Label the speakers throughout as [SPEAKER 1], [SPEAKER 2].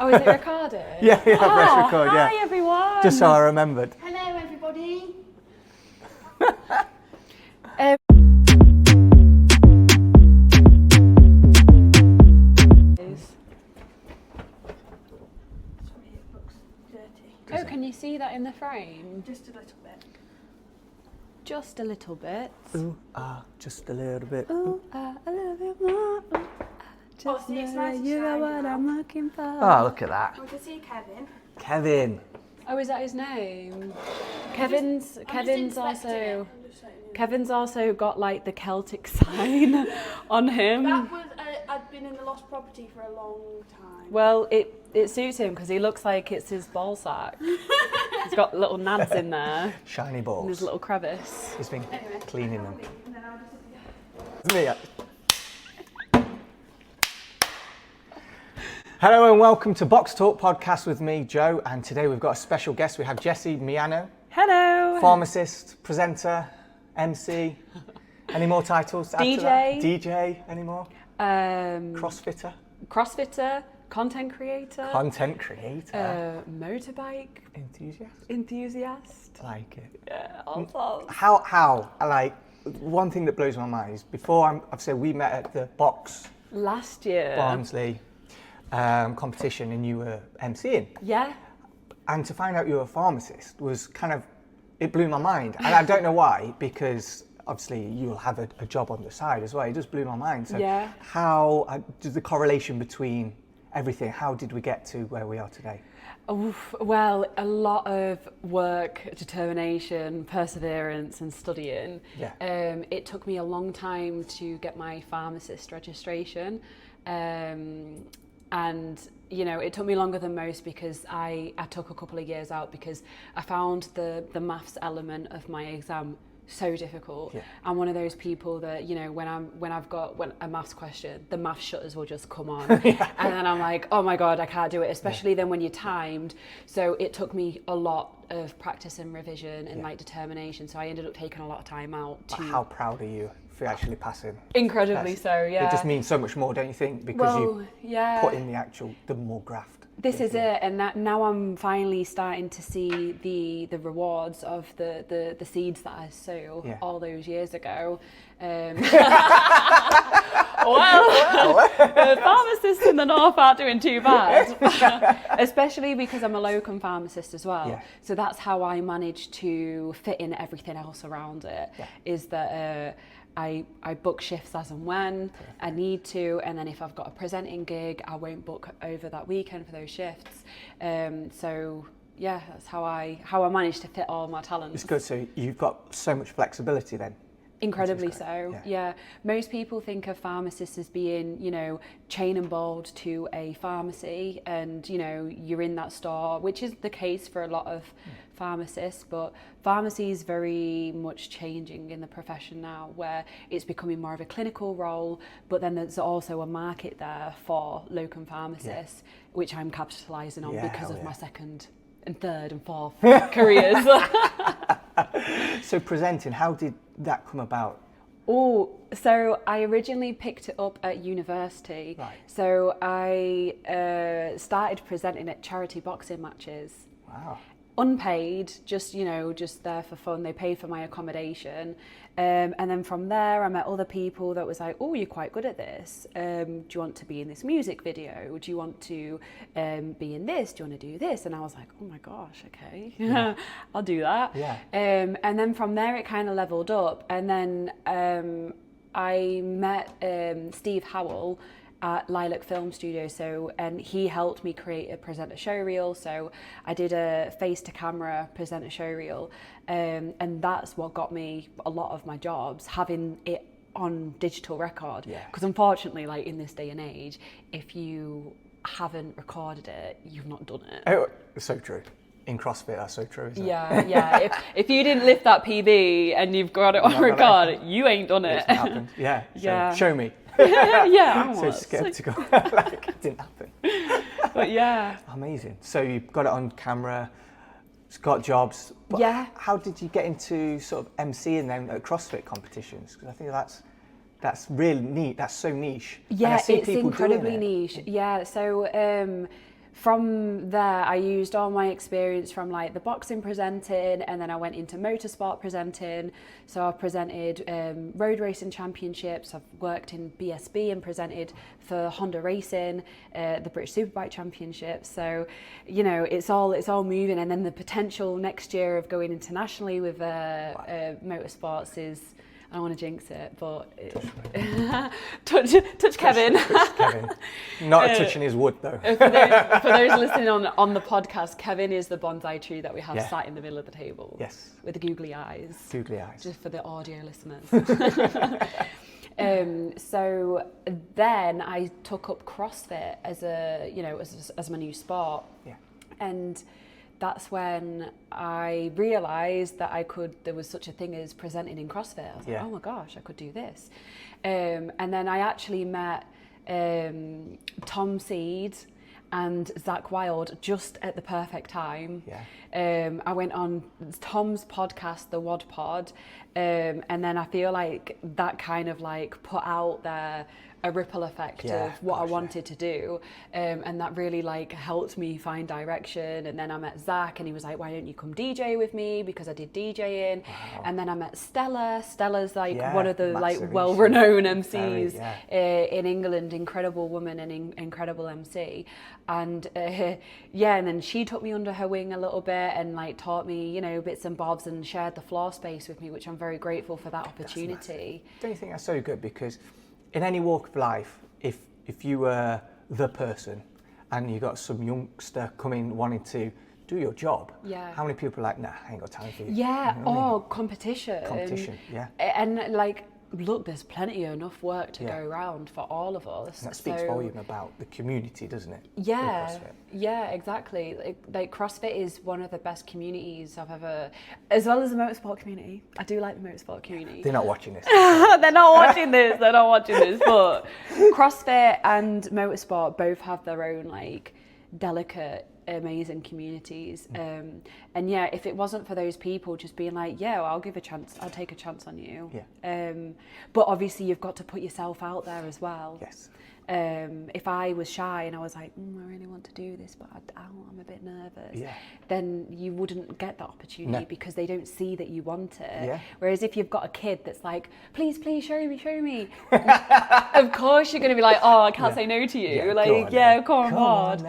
[SPEAKER 1] Oh, is it recorded?
[SPEAKER 2] Yeah, press record, yeah.
[SPEAKER 1] Hi everyone!
[SPEAKER 2] Just so I remembered.
[SPEAKER 3] Hello everybody.
[SPEAKER 1] Sorry, it looks dirty. Oh, can you see that in the frame?
[SPEAKER 3] Just a little bit.
[SPEAKER 1] Just a little bit.
[SPEAKER 2] Ooh, just a little bit.
[SPEAKER 1] Ooh, a little bit more. Just
[SPEAKER 3] see, it's
[SPEAKER 1] know
[SPEAKER 3] nice and
[SPEAKER 1] you are
[SPEAKER 3] shiny
[SPEAKER 1] what
[SPEAKER 3] now.
[SPEAKER 1] I'm looking for.
[SPEAKER 2] Oh, look at that.
[SPEAKER 3] We can see Kevin.
[SPEAKER 2] Kevin.
[SPEAKER 1] Oh, is that his name? Kevin's also got like the Celtic sign on him.
[SPEAKER 3] That was I'd been in the lost property for a long time.
[SPEAKER 1] Well, it suits him because he looks like it's his ball sack. He's got little nads in there.
[SPEAKER 2] Shiny
[SPEAKER 1] In
[SPEAKER 2] balls.
[SPEAKER 1] his little crevice.
[SPEAKER 2] He's been
[SPEAKER 3] Anyway,
[SPEAKER 2] cleaning them.
[SPEAKER 3] and then I'll disappear.
[SPEAKER 2] It's me. Hello and welcome to Box Talk podcast with me, Joe, and today we've got a special guest. We have Jesi Moyano,
[SPEAKER 1] Hello.
[SPEAKER 2] pharmacist, presenter, MC. Any more titles to add to that? DJ, any more? CrossFitter?
[SPEAKER 1] CrossFitter, content creator,
[SPEAKER 2] Content creator.
[SPEAKER 1] motorbike enthusiast.
[SPEAKER 2] Like it.
[SPEAKER 1] Yeah, all sorts.
[SPEAKER 2] How, like, one thing that blows my mind is before I've said we met at the box
[SPEAKER 1] Last year.
[SPEAKER 2] Barnsley competition and you were MCing.
[SPEAKER 1] Yeah.
[SPEAKER 2] And to find out you were a pharmacist was kind of, it blew my mind. And I don't know why, because obviously you'll have a job on the side as well. It just blew my mind. So
[SPEAKER 1] Yeah.
[SPEAKER 2] how does the correlation between everything, how did we get to where we are today?
[SPEAKER 1] Oof, well, a lot of work, determination, perseverance and studying.
[SPEAKER 2] Yeah.
[SPEAKER 1] It took me a long time to get my pharmacist registration. And, you know, it took me longer than most because I took a couple of years out because I found the maths element of my exam so difficult.
[SPEAKER 2] Yeah.
[SPEAKER 1] I'm one of those people that, you know, when I've got a maths question, the maths shutters will just come on.
[SPEAKER 2] Yeah.
[SPEAKER 1] And then I'm like, oh my God, I can't do it, especially then when you're timed. So it took me a lot of practice and revision and like determination. So I ended up taking a lot of time out
[SPEAKER 2] But
[SPEAKER 1] to...
[SPEAKER 2] how proud are you for actually passing?
[SPEAKER 1] Incredibly
[SPEAKER 2] Test?
[SPEAKER 1] so, yeah.
[SPEAKER 2] It just means so much more, don't you think? Because you
[SPEAKER 1] yeah.
[SPEAKER 2] put in the more graft.
[SPEAKER 1] This is it, and now I'm finally starting to see the rewards of the seeds that I sowed all those years ago. Well, the pharmacists in the north aren't doing too bad, especially because I'm a locum pharmacist as well.
[SPEAKER 2] Yeah.
[SPEAKER 1] So that's how I manage to fit in everything else around it.
[SPEAKER 2] Yeah.
[SPEAKER 1] Is that I book shifts as and when I need to, and then if I've got a presenting gig, I won't book over that weekend for those shifts. So yeah, that's how I manage to fit all my talents.
[SPEAKER 2] It's good. So you've got so much flexibility then.
[SPEAKER 1] Incredibly so, yeah. Most people think of pharmacists as being, you know, chain and balled to a pharmacy and, you know, you're in that store, which is the case for a lot of pharmacists, but pharmacy is very much changing in the profession now where it's becoming more of a clinical role, but then there's also a market there for locum pharmacists, which I'm capitalising on because of my second and third and fourth careers.
[SPEAKER 2] So presenting, how did that come about?
[SPEAKER 1] Oh, so I originally picked it up at university.
[SPEAKER 2] Right.
[SPEAKER 1] So I started presenting at charity boxing matches.
[SPEAKER 2] Wow.
[SPEAKER 1] Unpaid, just there for fun. They paid for my accommodation. And then from there, I met other people that was like, oh, you're quite good at this. Do you want to be in this music video? Do you want to be in this? Do you want to do this? And I was like, oh my gosh, okay, I'll do that.
[SPEAKER 2] Yeah.
[SPEAKER 1] And then from there, it kind of leveled up. And then I met Steve Howell at Lilac Film Studio, and he helped me create a presenter showreel. So I did a face-to-camera presenter showreel, and that's what got me a lot of my jobs, having it on digital record. Because unfortunately, like in this day and age, if you haven't recorded it, you've not done it.
[SPEAKER 2] Oh, it's so true. In CrossFit, that's so true, isn't it?
[SPEAKER 1] Yeah. If you didn't lift that PB and you've got it on record, you ain't done it.
[SPEAKER 2] It's not happened. Yeah. So show me.
[SPEAKER 1] Yeah.
[SPEAKER 2] So skeptical. Like it didn't happen.
[SPEAKER 1] But yeah.
[SPEAKER 2] Amazing. So you've got it on camera. It's got jobs. But how did you get into sort of MCing then at CrossFit competitions? Because I think that's really neat. That's so niche.
[SPEAKER 1] Yeah,
[SPEAKER 2] and I see
[SPEAKER 1] it's
[SPEAKER 2] people
[SPEAKER 1] incredibly
[SPEAKER 2] doing it.
[SPEAKER 1] niche. Yeah. So from there, I used all my experience from like the boxing presenting, and then I went into motorsport presenting. So I've presented road racing championships. I've worked in BSB and presented for Honda Racing, the British Superbike Championships. So, you know, it's all moving. And then the potential next year of going internationally with motorsports is, I don't want to jinx it, but touch Kevin.
[SPEAKER 2] Touch Kevin. Not touching his wood though.
[SPEAKER 1] For those listening on the podcast, Kevin is the bonsai tree that we have sat in the middle of the table.
[SPEAKER 2] Yes.
[SPEAKER 1] With the googly eyes.
[SPEAKER 2] Googly eyes.
[SPEAKER 1] Just for the audio listeners. So then I took up CrossFit as as my new sport.
[SPEAKER 2] Yeah.
[SPEAKER 1] And that's when I realised that there was such a thing as presenting in CrossFit. I was like, oh my gosh, I could do this. And then I actually met Tom Seed and Zach Wild just at the perfect time.
[SPEAKER 2] Yeah.
[SPEAKER 1] I went on Tom's podcast, the WOD Pod, and then I feel like that kind of like put out there a ripple effect of what I wanted to do, and that really like helped me find direction. And then I met Zach, and he was like, why don't you come DJ with me, because I did DJing. And then I met Stella's like one of the like well-renowned MCs in England, incredible woman and incredible MC. And and then she took me under her wing a little bit and like taught me, you know, bits and bobs, and shared the floor space with me, which I'm very grateful for that opportunity.
[SPEAKER 2] Don't you think that's so good? Because in any walk of life, if you were the person and you got some youngster coming wanting to do your job, how many people are like, nah, I ain't got time for you?
[SPEAKER 1] Yeah,
[SPEAKER 2] you know what I mean?
[SPEAKER 1] Competition,
[SPEAKER 2] yeah.
[SPEAKER 1] And like, look, there's plenty enough work to go around for all of us.
[SPEAKER 2] And that speaks volume about the community, doesn't it?
[SPEAKER 1] Yeah, exactly. Like CrossFit is one of the best communities I've ever, as well as the motorsport community. I do like the motorsport community.
[SPEAKER 2] They're not watching this.
[SPEAKER 1] They're not watching this. But CrossFit and motorsport both have their own like delicate, amazing communities. And yeah, if it wasn't for those people just being like, I'll take a chance on you. But obviously you've got to put yourself out there as well.
[SPEAKER 2] Yes.
[SPEAKER 1] If I was shy and I was like, I really want to do this, but I'm a bit nervous, then you wouldn't get that opportunity because they don't see that you want it. Whereas if you've got a kid that's like, please, show me, of course you're going to be like, oh, I can't say no to you. Come on.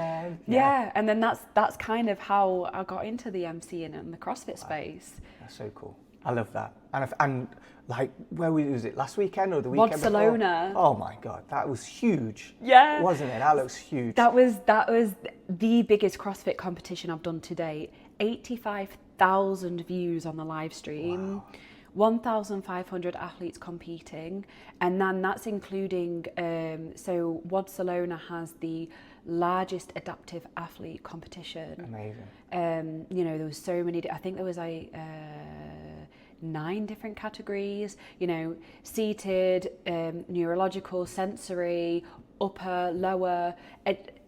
[SPEAKER 1] And then that's kind of how I got into the MCing and the CrossFit space.
[SPEAKER 2] That's so cool. I love that. And like, where was it, last weekend or the weekend
[SPEAKER 1] WODcelona.
[SPEAKER 2] before? Oh my God, that was huge.
[SPEAKER 1] Yeah.
[SPEAKER 2] Wasn't it? That looks huge.
[SPEAKER 1] That was the biggest CrossFit competition I've done to date. 85,000 views on the live stream.
[SPEAKER 2] Wow.
[SPEAKER 1] 1,500 athletes competing, and then that's including, so WODcelona has the largest adaptive athlete competition.
[SPEAKER 2] Amazing.
[SPEAKER 1] You know, there was so many, I think there was like 9 different categories, you know, seated, neurological, sensory, upper, lower,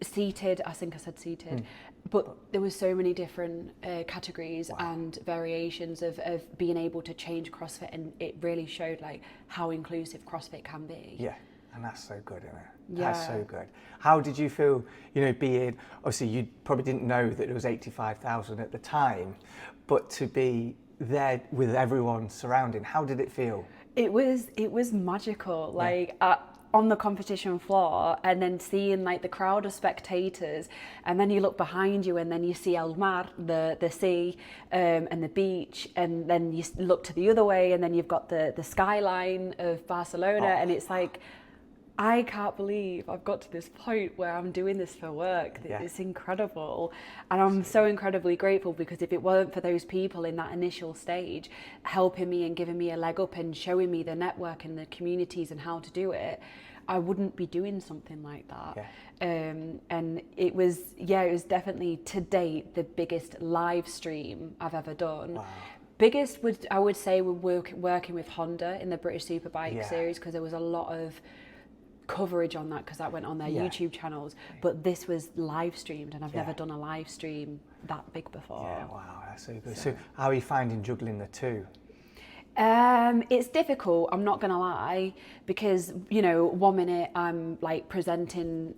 [SPEAKER 1] seated, I think I said seated. But there was so many different categories and variations of being able to change CrossFit, and it really showed like how inclusive CrossFit can be.
[SPEAKER 2] Yeah, and that's so good, isn't it?
[SPEAKER 1] Yeah.
[SPEAKER 2] That's so good. How did you feel, you know, being, obviously you probably didn't know that it was 85,000 at the time, but to be there with everyone surrounding, how did it feel? It
[SPEAKER 1] was magical. Like, on the competition floor, and then seeing like the crowd of spectators, and then you look behind you and then you see El Mar, the sea, and the beach, and then you look to the other way and then you've got the skyline of Barcelona, and it's like, I can't believe I've got to this point where I'm doing this for work. It's incredible. And I'm so incredibly grateful, because if it weren't for those people in that initial stage helping me and giving me a leg up and showing me the network and the communities and how to do it, I wouldn't be doing something like that. And it was definitely to date the biggest live stream I've ever done.
[SPEAKER 2] Wow.
[SPEAKER 1] Biggest I would say working with Honda in the British Superbike series, because there was a lot of coverage on that, because that went on their YouTube channels, but this was live streamed, and I've never done a live stream that big before.
[SPEAKER 2] Yeah, wow, that's so good. So how are you finding juggling the two?
[SPEAKER 1] It's difficult, I'm not gonna lie, because, you know, one minute I'm like presenting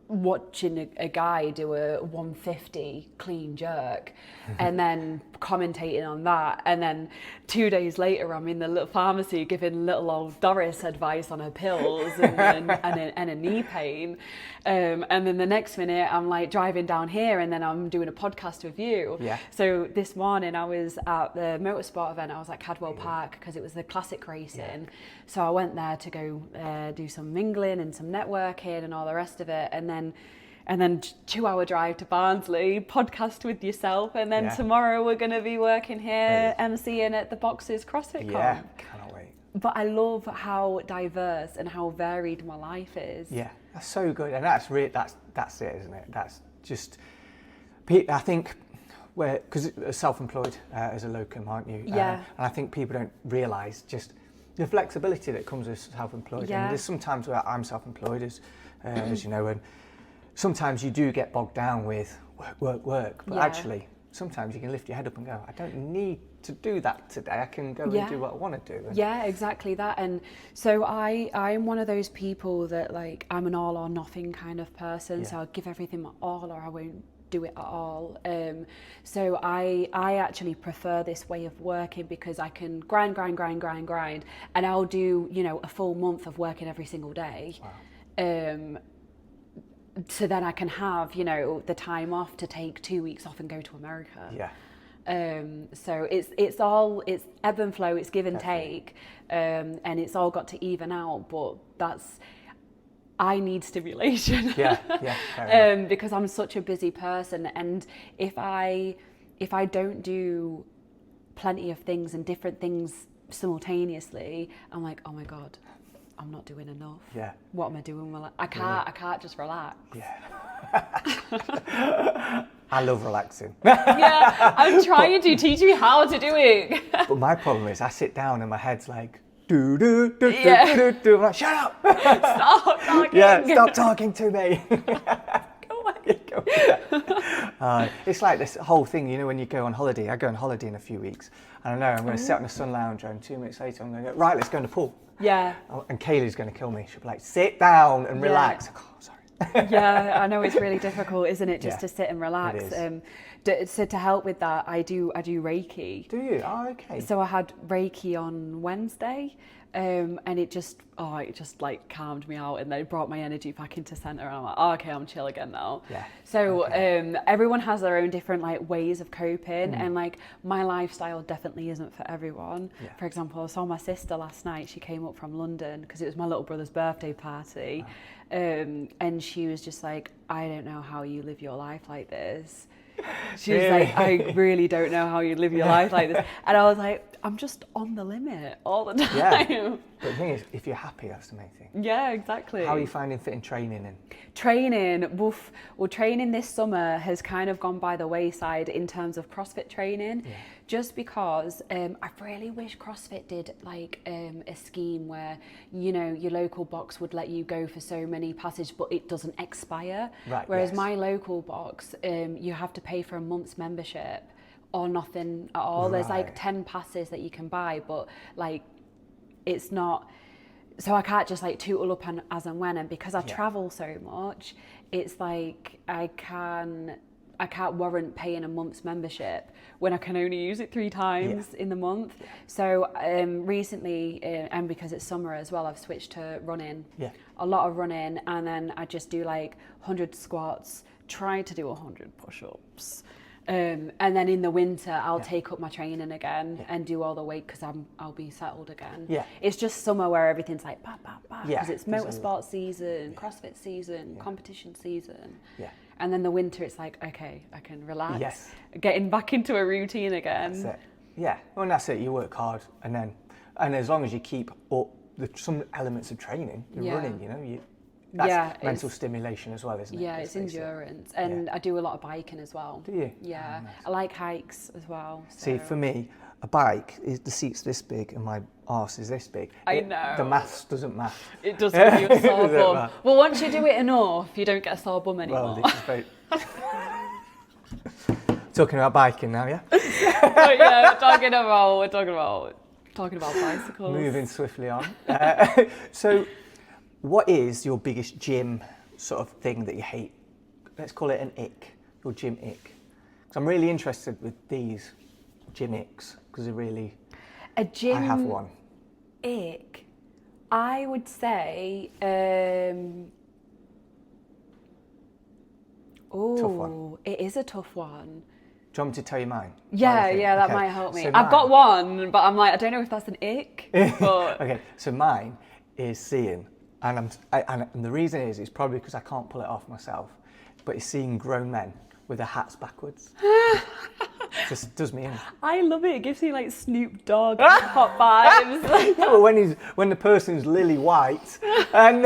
[SPEAKER 1] watching a guy do a 150 clean jerk and then commentating on that, and then 2 days later I'm in the little pharmacy giving little old Doris advice on her pills and a knee pain, and then the next minute I'm like driving down here and then I'm doing a podcast with you. So this morning I was at the motorsport event. I was at Cadwell Park because it was the classic racing, so I went there to go do some mingling and some networking and all the rest of it, and then 2-hour drive to Barnsley, podcast with yourself, and then tomorrow we're going to be working here MCing at the Boxes CrossFit Camp.
[SPEAKER 2] Cannot wait.
[SPEAKER 1] But I love how diverse and how varied my life is.
[SPEAKER 2] Yeah, that's so good, and that's it, isn't it? That's just, I think, because self-employed as a locum, aren't you? And I think people don't realise just the flexibility that comes with self-employed. And there's some times where I'm self-employed, as you know, and sometimes you do get bogged down with work, but actually sometimes you can lift your head up and go, I don't need to do that today, I can go and do what I want to do.
[SPEAKER 1] Yeah, exactly that. And so I'm one of those people that, like, I'm an all or nothing kind of person, so I'll give everything my all or I won't do it at all. So I actually prefer this way of working because I can grind, and I'll do, you know, a full month of working every single day. So then I can have, you know, the time off to take 2 weeks off and go to America. So it's ebb and flow, it's give and take, and it's all got to even out, but I need stimulation. Because I'm such a busy person, and if I don't do plenty of things and different things simultaneously, I'm like, oh my God, I'm not doing enough. What am I doing? Well, I can't just relax.
[SPEAKER 2] I love relaxing.
[SPEAKER 1] I'm trying to teach me how to do it.
[SPEAKER 2] But my problem is I sit down and my head's like, do. I'm like, shut up.
[SPEAKER 1] Stop talking.
[SPEAKER 2] Stop talking to me. Go away. It's like this whole thing, you know, when you go on holiday. I go on holiday in a few weeks. And I know I'm going to sit on a sun lounger, and 2 minutes later I'm going to go, right, let's go in the pool. And Kaylee's going to kill me. She'll be like, sit down and relax. Oh, sorry.
[SPEAKER 1] I know it's really difficult, isn't it, just to sit and relax. So to help with that, I do Reiki.
[SPEAKER 2] Do you? Oh, okay.
[SPEAKER 1] So I had Reiki on Wednesday, and it just like calmed me out, and then it brought my energy back into center. And I'm like, oh, okay, I'm chill again now. So everyone has their own different like ways of coping, and like my lifestyle definitely isn't for everyone. For example, I saw my sister last night. She came up from London because it was my little brother's birthday party, and she was just like, I don't know how you live your life like this. She was like, I really don't know how you live your life like this. And I was like, I'm just on the limit all the time.
[SPEAKER 2] But the thing is, if you're happy, that's the main thing.
[SPEAKER 1] Exactly.
[SPEAKER 2] How are you finding fitting training in?
[SPEAKER 1] Training, well, training this summer has kind of gone by the wayside in terms of CrossFit training, just because I really wish CrossFit did like a scheme where, you know, your local box would let you go for so many passes, but it doesn't expire. Whereas my local box, you have to pay for a month's membership or nothing at all. There's like 10 passes that you can buy, but like it's not, so I can't just like tootle up as and when, and because I travel so much, it's like I can't warrant paying a month's membership when I can only use it 3 times in the month. So recently, and because it's summer as well, I've switched to running. A lot of running, and then I just do like 100 squats, try to do 100 push-ups. And then in the winter, I'll take up my training again and do all the weight because I'll be settled again. It's just summer where everything's like because it's motorsport season, CrossFit season, competition season. And then the winter, it's like, okay, I can relax, getting back into a routine again.
[SPEAKER 2] That's it. Well, that's it. You work hard, and as long as you keep up some elements of training, you're running. You know, that's mental stimulation as well, isn't it?
[SPEAKER 1] It's endurance, and I do a lot of biking as well.
[SPEAKER 2] Do you?
[SPEAKER 1] Yeah, nice. I like hikes as well. So.
[SPEAKER 2] See, for me, a bike the seat's this big and my arse is this big.
[SPEAKER 1] I know.
[SPEAKER 2] The maths doesn't match.
[SPEAKER 1] It does give you a sore bum. Well, once you do it enough, you don't get a sore bum anymore.
[SPEAKER 2] Well, this is very... Talking about biking now, yeah?
[SPEAKER 1] We're talking about bicycles.
[SPEAKER 2] Moving swiftly on. So, what is your biggest gym sort of thing that you hate? Let's call it an ick, your gym ick. Because I'm really interested with these gym icks, because I have one.
[SPEAKER 1] Ick, I would say,
[SPEAKER 2] Tough one.
[SPEAKER 1] It is a tough one.
[SPEAKER 2] Do you want me to tell you mine?
[SPEAKER 1] Yeah, that might help me. So I've got one, but I'm like, I don't know if that's an ick. But...
[SPEAKER 2] Okay, so mine is seeing, and the reason is, it's probably because I can't pull it off myself, but it's seeing grown men with their hats backwards. Just does me in.
[SPEAKER 1] I love it. It gives me like Snoop Dogg hot vibes.
[SPEAKER 2] Yeah, but when the person's lily white and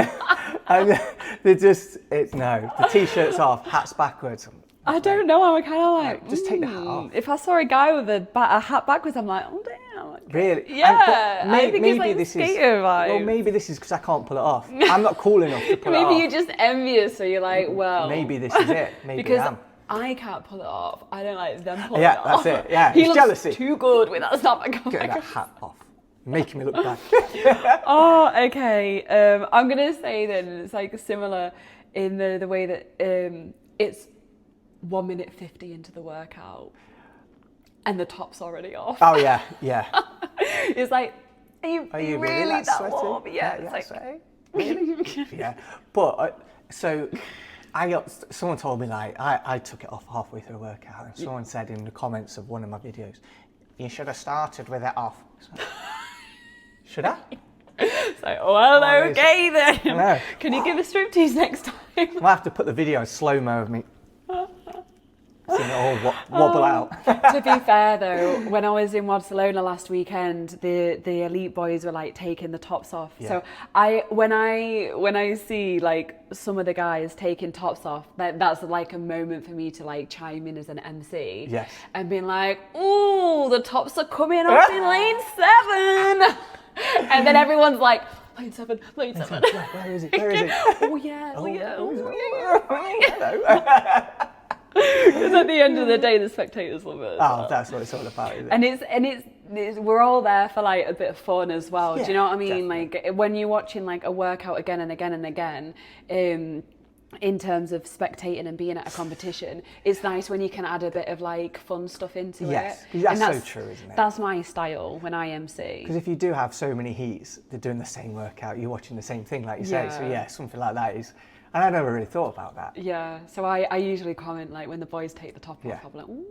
[SPEAKER 2] they're just, the t-shirt's off, hats backwards.
[SPEAKER 1] I don't know. I'm kind of like,
[SPEAKER 2] just take the hat off.
[SPEAKER 1] If I saw a guy with a hat backwards, I'm like, oh damn.
[SPEAKER 2] Really?
[SPEAKER 1] Yeah.
[SPEAKER 2] I think
[SPEAKER 1] it's like
[SPEAKER 2] this
[SPEAKER 1] skater vibes.
[SPEAKER 2] Well, maybe this is because I can't pull it off. I'm not cool enough to pull it off.
[SPEAKER 1] Maybe you're just envious, so you're like, well.
[SPEAKER 2] Maybe this is it. Maybe
[SPEAKER 1] because
[SPEAKER 2] I am.
[SPEAKER 1] I can't pull it off. I don't like them pulling it off.
[SPEAKER 2] Yeah, that's it. Yeah,
[SPEAKER 1] he
[SPEAKER 2] it's
[SPEAKER 1] looks
[SPEAKER 2] jealousy.
[SPEAKER 1] Too good with that snapback on.
[SPEAKER 2] Get that hat off. Making me look bad.
[SPEAKER 1] Oh, okay. I'm gonna say then it's like similar in the way that it's 1 minute 50 into the workout and the top's already off.
[SPEAKER 2] Oh yeah.
[SPEAKER 1] It's like, are you really that
[SPEAKER 2] sweaty?
[SPEAKER 1] warm? Yeah, it's like,
[SPEAKER 2] sweaty. Really? Yeah. But someone told me, like, I took it off halfway through a workout, and someone said in the comments of one of my videos, you should have started with it off. Should I?
[SPEAKER 1] It's like, well, okay then.
[SPEAKER 2] I know.
[SPEAKER 1] Can you give a striptease next time?
[SPEAKER 2] I might have to put the video in slow-mo of me seeing it all wobble out.
[SPEAKER 1] To be fair though, when I was in WODcelona last weekend, the elite boys were like taking the tops off.
[SPEAKER 2] Yeah.
[SPEAKER 1] So when I see like some of the guys taking tops off, that's like a moment for me to like chime in as an MC.
[SPEAKER 2] Yes.
[SPEAKER 1] And being like, ooh, the tops are coming off in lane 7. And then everyone's like, lane 7.
[SPEAKER 2] Where is it?
[SPEAKER 1] Oh yeah.
[SPEAKER 2] Hello.
[SPEAKER 1] Because at the end of the day, the spectators love it.
[SPEAKER 2] Oh, that's what it's all about, isn't it?
[SPEAKER 1] And it's we're all there for like a bit of fun as well.
[SPEAKER 2] Yeah,
[SPEAKER 1] do you know what I mean?
[SPEAKER 2] definitely.
[SPEAKER 1] Like when you're watching like a workout again and again and again, in terms of spectating and being at a competition, it's nice when you can add a bit of like fun stuff into
[SPEAKER 2] yes,
[SPEAKER 1] it.
[SPEAKER 2] That's so true, isn't it?
[SPEAKER 1] That's my style when I MC.
[SPEAKER 2] Because if you do have so many heats, they're doing the same workout, you're watching the same thing, like you say. So yeah, something like that is. And I never really thought about that.
[SPEAKER 1] Yeah, so I usually comment like when the boys take the top off, I'm like, ooh.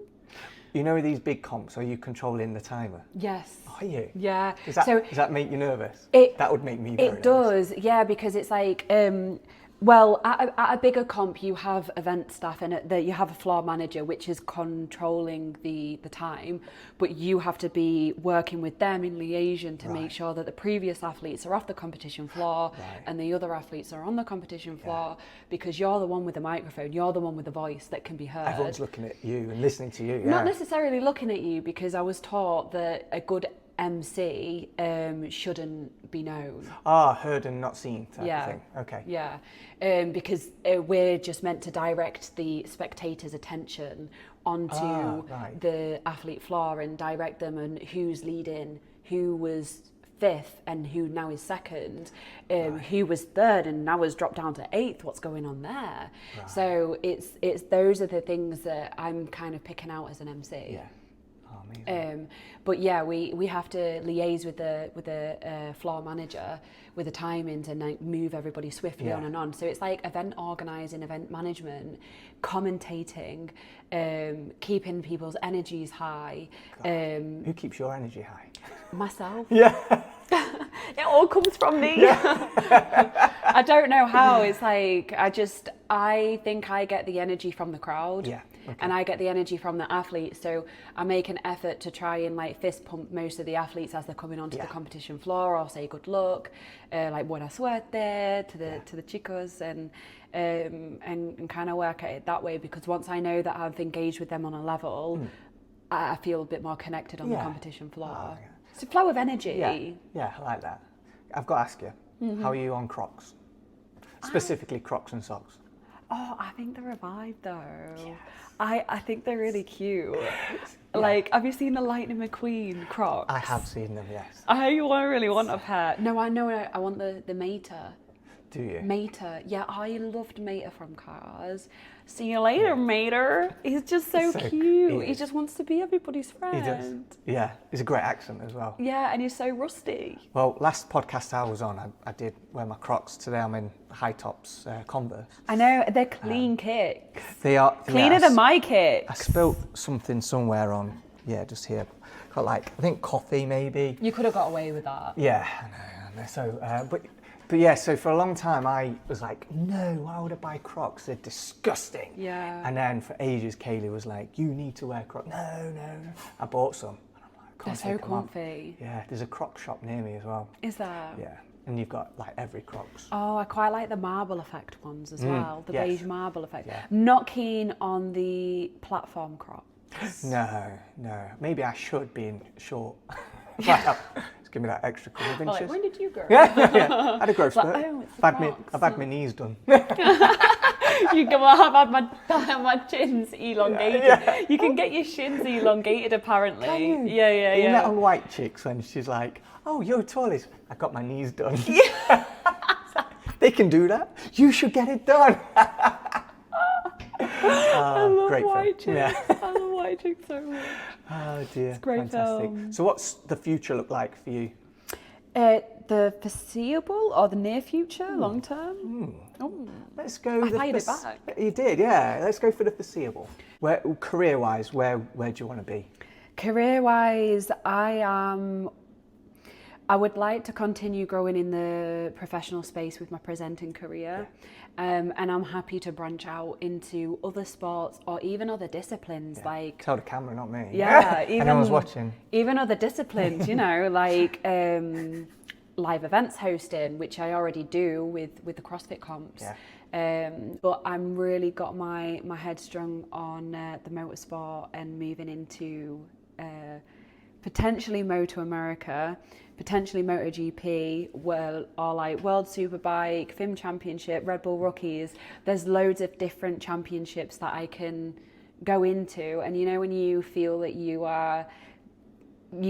[SPEAKER 2] You know these big comps, are you controlling the timer?
[SPEAKER 1] Yes.
[SPEAKER 2] Are you?
[SPEAKER 1] Yeah.
[SPEAKER 2] Does that make you nervous? That would make me very nervous.
[SPEAKER 1] It does, yeah, because it's like, well, at a bigger comp, you have event staff and you have a floor manager, which is controlling the time, but you have to be working with them in liaison to make sure that the previous athletes are off the competition floor and the other athletes are on the competition floor, because you're the one with the microphone, you're the one with the voice that can be heard.
[SPEAKER 2] Everyone's looking at you and listening to you.
[SPEAKER 1] Not necessarily looking at you, because I was taught that a good MC shouldn't be known.
[SPEAKER 2] Heard and not seen type of thing. Okay.
[SPEAKER 1] Yeah, because we're just meant to direct the spectators' attention onto the athlete floor and direct them on who's leading, who was 5th and who now is 2nd, who was 3rd and now has dropped down to 8th, what's going on there? Right. So it's those are the things that I'm kind of picking out as an MC.
[SPEAKER 2] Yeah.
[SPEAKER 1] But yeah, we have to liaise with the floor manager with the timings and like move everybody swiftly on and on. So it's like event organising, event management, commentating, keeping people's energies high.
[SPEAKER 2] Who keeps your energy high?
[SPEAKER 1] Myself.
[SPEAKER 2] Yeah.
[SPEAKER 1] It all comes from me. Yeah. I don't know how. It's like I think I get the energy from the crowd.
[SPEAKER 2] Yeah. Okay.
[SPEAKER 1] And I get the energy from the athletes, so I make an effort to try and like fist pump most of the athletes as they're coming onto the competition floor, or say good luck, like buena suerte to the chicos, and kind of work at it that way, because once I know that I've engaged with them on a level, I feel a bit more connected on the competition floor. Oh, yeah. It's a flow of energy.
[SPEAKER 2] Yeah, I like that. I've got to ask you, how are you on Crocs? Specifically Crocs and socks.
[SPEAKER 1] Oh, I think they're a vibe though. Yes. I think they're really cute. Like, have you seen the Lightning McQueen Crocs?
[SPEAKER 2] I have seen them, yes.
[SPEAKER 1] I really want a pair. No, I know. I want the Mater.
[SPEAKER 2] Do you?
[SPEAKER 1] Mater. Yeah, I loved Mater from Cars. See you later, Mater. He's just so cute. He just wants to be everybody's friend.
[SPEAKER 2] He does. Yeah, he's a great accent as well.
[SPEAKER 1] Yeah, and he's so rusty.
[SPEAKER 2] Well, last podcast I was on, I did wear my Crocs. Today I'm in high tops Converse.
[SPEAKER 1] I know, they're clean kicks.
[SPEAKER 2] They are.
[SPEAKER 1] Cleaner than my kicks.
[SPEAKER 2] I spilt something somewhere on, just here. Got like, I think coffee maybe.
[SPEAKER 1] You could have got away with that.
[SPEAKER 2] Yeah, I know. So, but yeah, so for a long time I was like, no, why would I buy Crocs? They're disgusting.
[SPEAKER 1] Yeah.
[SPEAKER 2] And then for ages, Kaylee was like, you need to wear Crocs. No. I bought some. And I'm like,
[SPEAKER 1] They're so comfy.
[SPEAKER 2] Yeah, there's a Croc shop near me as well.
[SPEAKER 1] Is there?
[SPEAKER 2] Yeah. And you've got like every Crocs.
[SPEAKER 1] Oh, I quite like the marble effect ones as well. The beige marble effect.
[SPEAKER 2] Yeah.
[SPEAKER 1] Not keen on the platform Crocs.
[SPEAKER 2] No. Maybe I should, being short. Just give me that extra couple of inches.
[SPEAKER 1] Like, when did you grow?
[SPEAKER 2] Yeah. I had a growth spurt.
[SPEAKER 1] Like,
[SPEAKER 2] I've had my knees done.
[SPEAKER 1] You go, I've had my chins elongated.
[SPEAKER 2] Yeah.
[SPEAKER 1] You can get your shins elongated apparently.
[SPEAKER 2] Can you?
[SPEAKER 1] Yeah.
[SPEAKER 2] You met on White Chicks when she's like, oh, you're tallest. I got my knees done. Yeah. They can do that. You should get it done.
[SPEAKER 1] I love
[SPEAKER 2] great
[SPEAKER 1] White Chicks.
[SPEAKER 2] Yeah.
[SPEAKER 1] I love White Chicks so much.
[SPEAKER 2] Oh dear.
[SPEAKER 1] It's great
[SPEAKER 2] Fantastic.
[SPEAKER 1] film.
[SPEAKER 2] So what's the future look like for you?
[SPEAKER 1] The foreseeable or the near future, long term? Oh.
[SPEAKER 2] Let's go.
[SPEAKER 1] I played it back.
[SPEAKER 2] You did, yeah. Let's go for the foreseeable. Career-wise, where do you want to be?
[SPEAKER 1] Career-wise, I would like to continue growing in the professional space with my presenting career. And I'm happy to branch out into other sports or even other disciplines like...
[SPEAKER 2] Tell the camera, not me.
[SPEAKER 1] Yeah, even...
[SPEAKER 2] And I was watching.
[SPEAKER 1] Even other disciplines, like live events hosting, which I already do with the CrossFit comps.
[SPEAKER 2] Yeah.
[SPEAKER 1] But I'm really got my head strung on the motorsport and moving into potentially Moto America, potentially MotoGP, or like World Superbike, FIM Championship, Red Bull Rookies. There's loads of different championships that I can go into, and when you feel that you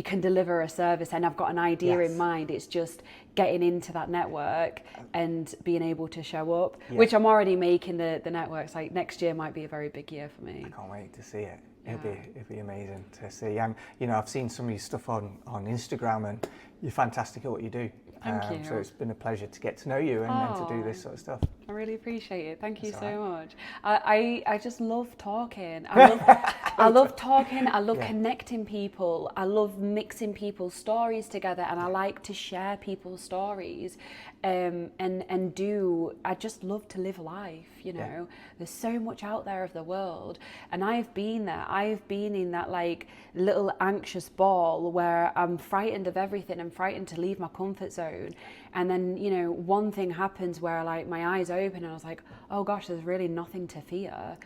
[SPEAKER 1] can deliver a service and I've got an idea in mind, it's just getting into that network and being able to show up, which I'm already making the networks. Like next year might be a very big year for me.
[SPEAKER 2] I can't wait to see it. It'd be amazing to see. And I've seen some of your stuff on Instagram, and you're fantastic at what you do.
[SPEAKER 1] Thank you.
[SPEAKER 2] So it's been a pleasure to get to know you and to do this sort of stuff.
[SPEAKER 1] I really appreciate it. Thank you so much. I just love talking. I love talking. I love connecting people. I love mixing people's stories together, and I like to share people's stories. I just love to live life. There's so much out there of the world, and I've been there. I've been in that like little anxious ball where I'm frightened of everything. I'm frightened to leave my comfort zone, and then one thing happens where like my eyes open and I was like, oh gosh, there's really nothing to fear.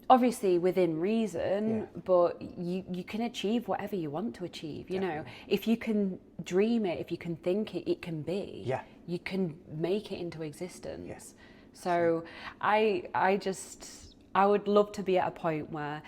[SPEAKER 1] Obviously within reason, but you can achieve whatever you want to achieve. If you can dream it, if you can think it, it can be.
[SPEAKER 2] Yeah.
[SPEAKER 1] You can make it into existence.
[SPEAKER 2] Yes.
[SPEAKER 1] So I would love to be at a point where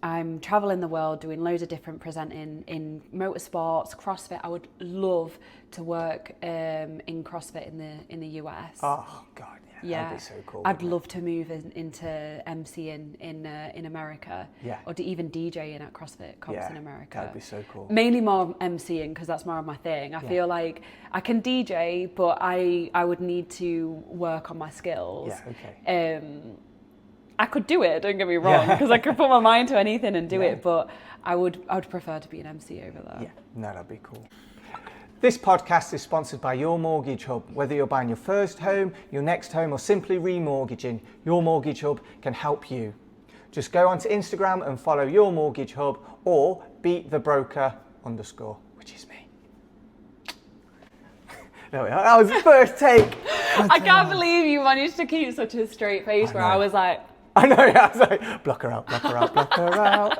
[SPEAKER 1] I'm traveling the world doing loads of different presenting in motorsports, CrossFit. I would love to work in CrossFit in the US.
[SPEAKER 2] Oh God, yeah. That'd be so cool.
[SPEAKER 1] I'd love to move into MCing in America, or even DJing at CrossFit comps in America.
[SPEAKER 2] That'd be so cool.
[SPEAKER 1] Mainly more MCing because that's more of my thing. I feel like I can DJ, but I would need to work on my skills.
[SPEAKER 2] Yeah, okay.
[SPEAKER 1] I could do it, don't get me wrong, because I could put my mind to anything and do it, but I would prefer to be an MC over there.
[SPEAKER 2] Yeah, no, that'd be cool. This podcast is sponsored by Your Mortgage Hub. Whether you're buying your first home, your next home, or simply remortgaging, Your Mortgage Hub can help you. Just go onto Instagram and follow Your Mortgage Hub or @thebroker_, which is me. There we are. That was the first take.
[SPEAKER 1] I can't believe you managed to keep such a straight face where I was like...
[SPEAKER 2] I know, I was like, block her out, block her out, block her out.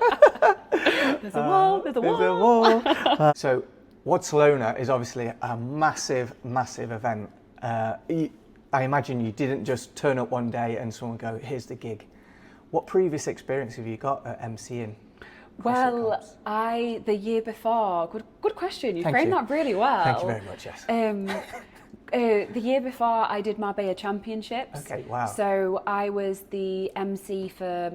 [SPEAKER 1] There's a wall, there's a wall.
[SPEAKER 2] So, WODcelona is obviously a massive, massive event. I imagine you didn't just turn up one day and someone go, here's the gig. What previous experience have you got at MCing?
[SPEAKER 1] Well, the year before, good question. You framed that really well.
[SPEAKER 2] Thank you very much, yes.
[SPEAKER 1] The year before, I did Marbella Championships.
[SPEAKER 2] Okay, wow.
[SPEAKER 1] So I was the MC for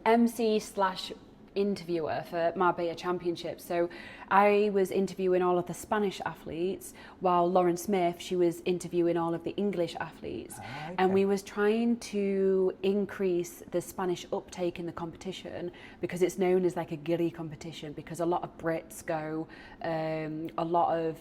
[SPEAKER 1] MC/interviewer for Marbella Championships. So I was interviewing all of the Spanish athletes, while Lauren Smith, she was interviewing all of the English athletes.
[SPEAKER 2] Okay.
[SPEAKER 1] And we was trying to increase the Spanish uptake in the competition, because it's known as like a gilly competition, because a lot of Brits go, a lot of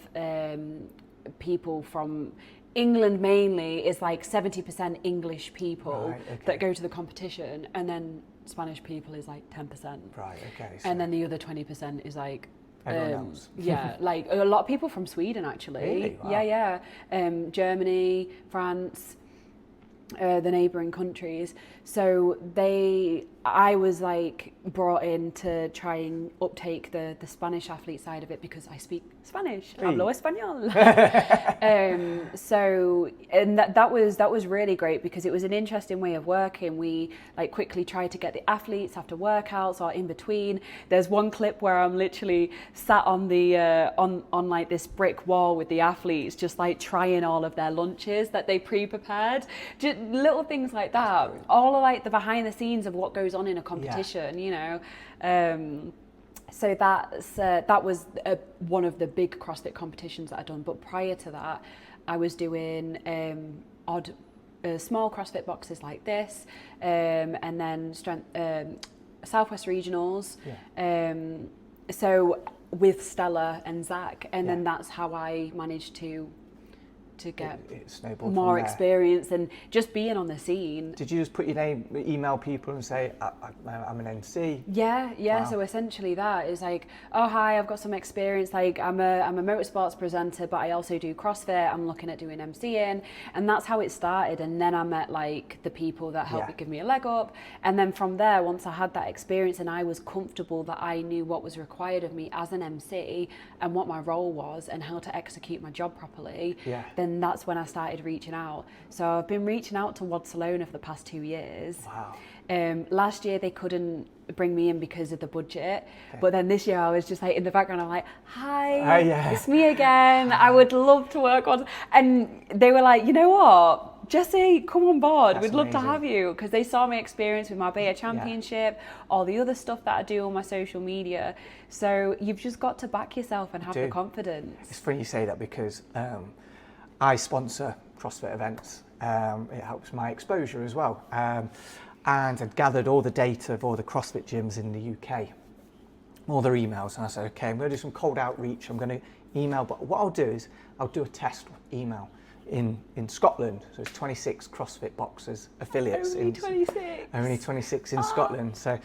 [SPEAKER 1] people from England mainly is like 70% English people that go to the competition, and then Spanish people is like 10%.
[SPEAKER 2] Right, okay. So
[SPEAKER 1] and then the other 20% is like
[SPEAKER 2] everyone else.
[SPEAKER 1] yeah, like a lot of people from Sweden actually.
[SPEAKER 2] Really? Wow.
[SPEAKER 1] Yeah. Germany, France, the neighbouring countries. So I was like brought in to try and uptake the Spanish athlete side of it, because I speak Spanish. Hablo español. So, and that was really great, because it was an interesting way of working. We like quickly tried to get the athletes after workouts or in between. There's one clip where I'm literally sat on the on like this brick wall with the athletes, just like trying all of their lunches that they pre-prepared. Just little things like that. All of like the behind the scenes of what goes on in a competition, you know. So that was one of the big CrossFit competitions that I'd done. But prior to that, I was doing small CrossFit boxes like this, and then Southwest Regionals. So with Stella and Zach, and then that's how I managed to get more experience and just being on the scene.
[SPEAKER 2] Did you just put your name, email people and say, I'm an MC?
[SPEAKER 1] Yeah.
[SPEAKER 2] Wow.
[SPEAKER 1] So essentially that is like, oh hi, I've got some experience. Like I'm a motorsports presenter, but I also do CrossFit. I'm looking at doing MCing, and that's how it started. And then I met like the people that helped give me a leg up. And then from there, once I had that experience and I was comfortable that I knew what was required of me as an MC and what my role was and how to execute my job properly, then that's when I started reaching out. So I've been reaching out to WODcelona for the past 2 years.
[SPEAKER 2] Wow.
[SPEAKER 1] Last year they couldn't bring me in because of the budget, but then this year I was just like in the background, I'm like, hi, it's me again. I would love to work on, and they were like, you know what, Jesi, come on board. We'd love to have you, because they saw my experience with my Marbella Championship, all the other stuff that I do on my social media. So you've just got to back yourself and have the confidence.
[SPEAKER 2] It's funny you say that, because I sponsor CrossFit events. It helps my exposure as well. And I'd gathered all the data of all the CrossFit gyms in the UK, all their emails, and I said, okay, I'm going to do some cold outreach. I'm going to email, but what I'll do is I'll do a test email in Scotland. So it's 26 CrossFit boxers affiliates.
[SPEAKER 1] Only 26?
[SPEAKER 2] Only 26 in Scotland. So I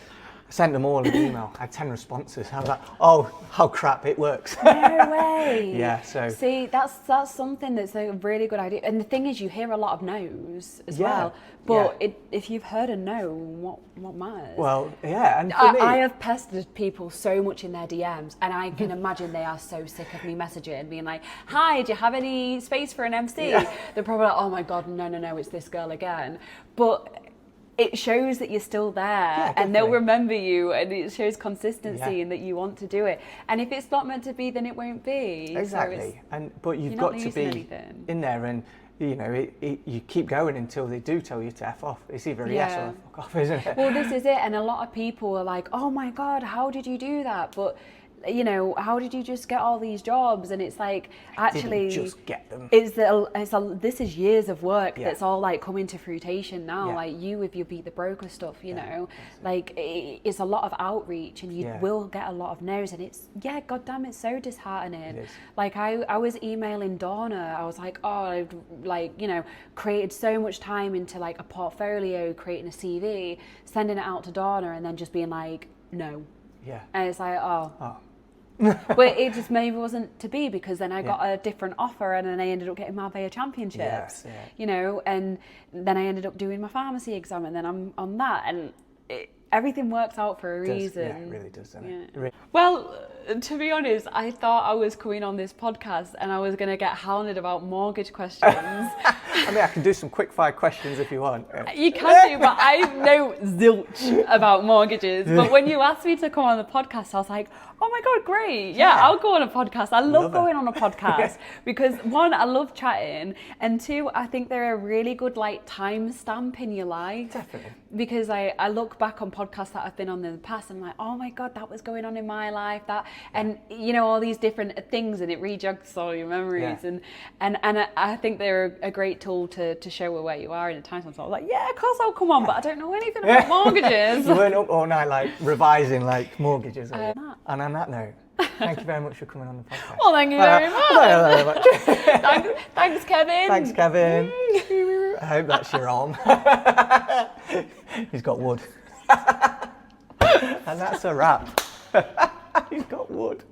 [SPEAKER 2] sent them all an email. I had 10 responses. I was like, oh crap, it works.
[SPEAKER 1] No way.
[SPEAKER 2] Yeah, so.
[SPEAKER 1] See, that's something that's a really good idea. And the thing is, you hear a lot of no's as well. But if you've heard a no, what matters?
[SPEAKER 2] Well, yeah, and for me,
[SPEAKER 1] I have pestered people so much in their DMs, and I can imagine they are so sick of me messaging and being like, hi, do you have any space for an MC? They're probably like, oh my God, no, it's this girl again. But it shows that you're still there, and they'll remember you, and it shows consistency and that you want to do it. And if it's not meant to be, then it won't be.
[SPEAKER 2] Exactly. But you've got to be in there, and you know, you keep going until they do tell you to F off. It's either a yes or a fuck off, isn't it?
[SPEAKER 1] Well, this is it. And a lot of people are like, oh my God, how did you do that? But you know, how did you just get all these jobs? And it's like, actually,
[SPEAKER 2] just get them.
[SPEAKER 1] This is years of work that's all like coming to fruition now. Like you with your Beat the Broker stuff, you know, like it's a lot of outreach, and you will get a lot of no's, and it's goddamn, it's so disheartening. It is. Like I was emailing Donna. I was like, oh, I've like, you know, created so much time into like a portfolio, creating a CV, sending it out to Donna, and then just being like, no. Yeah. And it's like, but it just maybe wasn't to be, because then I got a different offer, and then I ended up getting Marbella Championships, you know, and then I ended up doing my pharmacy exam, and then I'm on that, and everything works out for a reason.
[SPEAKER 2] Yeah, it really does, doesn't it?
[SPEAKER 1] Yeah. Well, to be honest, I thought I was coming on this podcast and I was going to get hounded about mortgage questions.
[SPEAKER 2] I mean, I can do some quick fire questions if you want.
[SPEAKER 1] You can do, but I know zilch about mortgages. But when you asked me to come on the podcast, I was like, oh my God, great. Yeah, I'll go on a podcast. I love going on a podcast because one, I love chatting, and two, I think they're a really good like time stamp in your life.
[SPEAKER 2] Definitely.
[SPEAKER 1] Because I look back on podcasts that I've been on in the past and I'm like, oh my God, that was going on in my life, and you know, all these different things, and it rejogs all your memories. And I think they're a great tool to show where you are in a time. So I was like, yeah, of course I'll come on, but I don't know anything about mortgages.
[SPEAKER 2] You weren't up all night like revising like mortgages. And on that note, thank you very much for coming on the podcast.
[SPEAKER 1] Well, thank you very much. Thanks, Kevin.
[SPEAKER 2] Thanks, Kevin. I hope that's your arm. He's got wood. And that's a wrap. He's got wood.